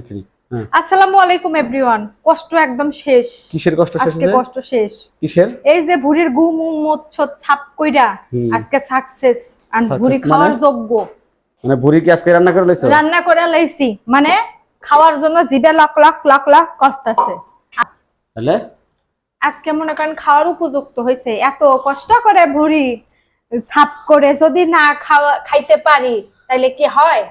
3 হ্যাঁ আসসালামু আলাইকুম এভরিওয়ান। কষ্ট একদম শেষ। কিসের কষ্ট শেষ? আজকে কষ্ট শেষ। কিসের? এই যে ভুঁড়ির গু মোচ্ছত ছাপ কইরা আজকে সাকসেস আর ভুঁড়ি খাওয়ার যোগ্য। মানে ভুঁড়ি কি আজকে রান্না করে লাইছো? রান্না করে লাইছি, মানে খাওয়ার জন্য জিভে লাখ লাখ লাখ লাখ করতেছে। তাহলে আজকে মনে করেন খাওয়ার উপযুক্ত হয়েছে। এত কষ্ট করে ভুঁড়ি ছাপ করে যদি না খাইতে পারি তাইলে কি হয়?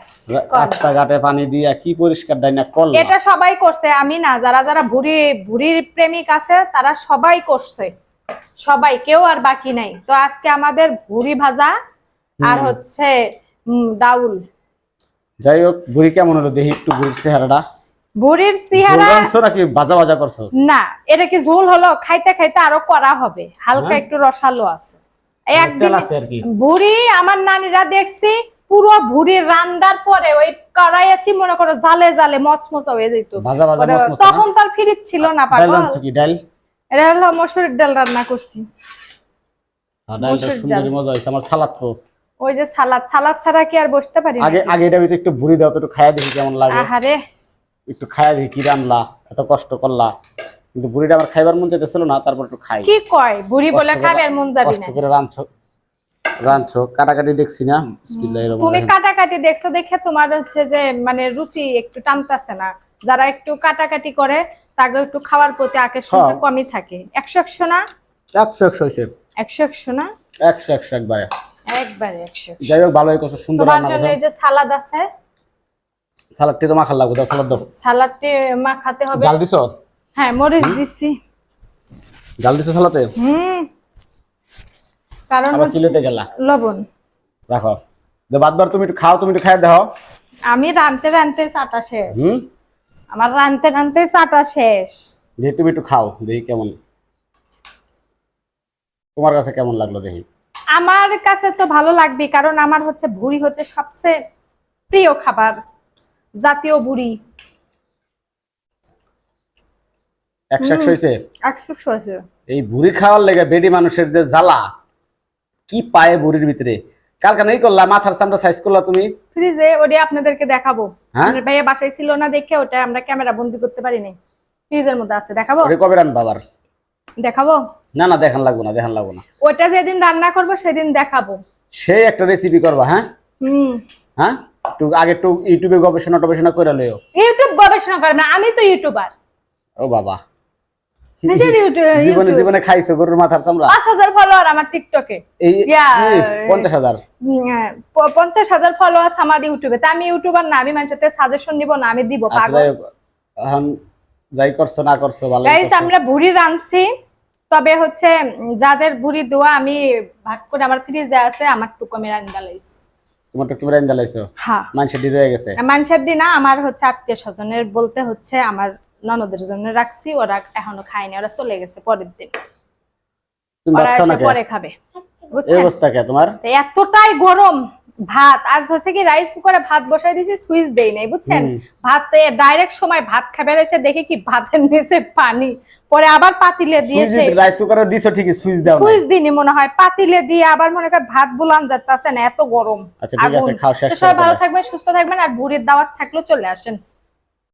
রাস্তাঘাটে পানি দিয়া কি পরিষ্কার ডাইনা করলা। এটা সবাই করছে, আমি না, যারা যারা ভুঁড়ির প্রেমিক আছে তারা সবাই করছে, সবাই, কেউ আর বাকি নাই। তো আজকে আমাদের ভুঁড়ি ভাজা আর হচ্ছে ডাউল। যাই হোক, ভুঁড়ি কেমন হলো দেখি একটু ভুঁড়ির চেহারাটা। ভুঁড়ির চেহারা নাকি ভাজা ভাজা করছো? না, এটা কি ঝোল হলো? খাইতে খাইতে আরো করা হবে, হালকা একটু রসালো আছে। একদিন ভুঁড়ি আমার নানিরা দেখছি পুরো ভুঁড়ির রান্নার পরে ওই কড়াইতে মনে করো জালে জালে মচমচা হয়ে যেত, তখন তার ফিরিত ছিল না। পাগল, এটা হলো মসুরের ডাল রান্না করছি। আমার সালাদ তো ওই যে সালাদ ছাড়া কি আর বসতে পারি? আগে এটা একটু ভুঁড়ি দাও তো, একটু খায়া দেখি কেমন লাগে। আহারে, একটু খায়া দেখি কি রান্না, এত কষ্ট করলা। কিন্তু ভুঁড়িটা আমার খাইবার মন চাইতেছিল না, তারপর একটু খাই। কি কয় ভুঁড়ি বলে খাবার মন যাবে না? কষ্ট করে রাঁধছো কাটাকাটি দেখছি না। তুমি কাটাকাটি দেখছো দেখে তোমার হচ্ছে যে মানে রুচি একটু টানতাছে না। যারা একটু কাটাকাটি করে তাকে একটু খাওয়ার প্রতি আকর্ষণটা কমই থাকে। 100 না 100 হইছে, 100 না 100 একবারে 100। যাই হোক, ভালোই কত সুন্দর রান্না করছো। এই যে সালাদ আছে, সালাদটি তো মাখা লাগবে, দাও সালাদ দাও। সালাদটি মাখাতে হবে। জাল দিছো? হ্যাঁ, মরিচ দিছি। জাল দিছো সালাতে? কারণ আবার কিলেতে গেলা লবণ রাখো। যে বাদবার তুমি একটু খাও, তুমি একটু খায় দাও। আমি রানতে চাটা শেষ। আমার রানতে চাটা শেষ। দেখি তুমি একটু খাও, দেখি কেমন তোমার কাছে কেমন লাগলো দেখি। আমার কাছে তো ভালো লাগবে, কারণ আমার হচ্ছে ভুঁড়ি হচ্ছে সবচেয়ে প্রিয় খাবার, জাতীয় ভুঁড়ি। 100 হইছে? 100 এই ভুঁড়ি খাওয়ার লেগে বেডি মানুষের যে জ্বালা কি পায় ভুঁড়ির ভিতরে। কালকে নাই করলা মাথার চামড়া সাইজ করলা তুমি ফ্রিজে, ওটা আপনাদেরকে দেখাবো। আমার ভাইয়া বাসায় ছিল না দেখে ওটা আমরা ক্যামেরা বন্দি করতে পারি নাই। ফ্রিজের মধ্যে আছে, দেখাবো? ওরে কবে রান্না বাবার? দেখাবো? না না, দেখান লাগবো না। ওটা যেদিন রান্না করব সেদিন দেখাবো। সেই একটা রেসিপি করবা? হ্যাঁ একটু আগে একটু ইউটিউবে গবেষণা করে লইও। ইউটিউব গবেষণা করবে? আমি তো ইউটিউবার। ও বাবা, জীবনে খাইছো গরুর মাথার চামড়া? 5000 ফলোয়ার আমার টিকটকে। এই 50,000 50,000 ফলোয়ার আমার ইউটিউবে। তা আমি ইউটিউবার না, আমি মানুষের সাজেশন নিব না, আমি দিব। পাগল, যাই করছো না করছো ভালো। গাইস, আমরা ভুঁড়ি রাঁধছি, তবে হচ্ছে যাদের ভুঁড়ি দোয়া আমি ভাগ করে আমার ফ্রিজে আছে, আমার টুকু আমি রান্না লাইছি। তোমার টুকু রান্না লাইছো? হ্যাঁ, মানুষের দি রয়ে গেছে। মানুষের দি না, আমার হচ্ছে আত্মীয় স্বজনের বলতে হচ্ছে আমার ননদের জন্য রাখছি। ওরা এখনো খায়নি, ওরা চলে গেছে পরের দিন। ওরা এসে পরে খাবে। এই অবস্থা কে তোমার? এতটাই গরম ভাত। আজ হচ্ছে কি রাইস কুকারে ভাত বসাই দিয়েছি, সুইচ দেই নাই, বুঝছেন? ভাত ডাইরেক্ট সময় ভাত খাবার এসে দেখে কি ভাতের নিচে পানি। পরে আবার পাতিলে দিয়েছে। রাইস কুকারে দিছো ঠিকই, সুইচ দাও না। সুইচ দিনি মনে হয়, পাতিলে দিয়ে আবার মনে হয় ভাত বুলান যাচ্ছে না, এত গরম। আচ্ছা ঠিক আছে, খাও শেষ করো। সবাই ভালো থাকবেন, সুস্থ থাকবেন, আর ভুঁড়ির দাওয়াত থাকলেও চলে আসেন।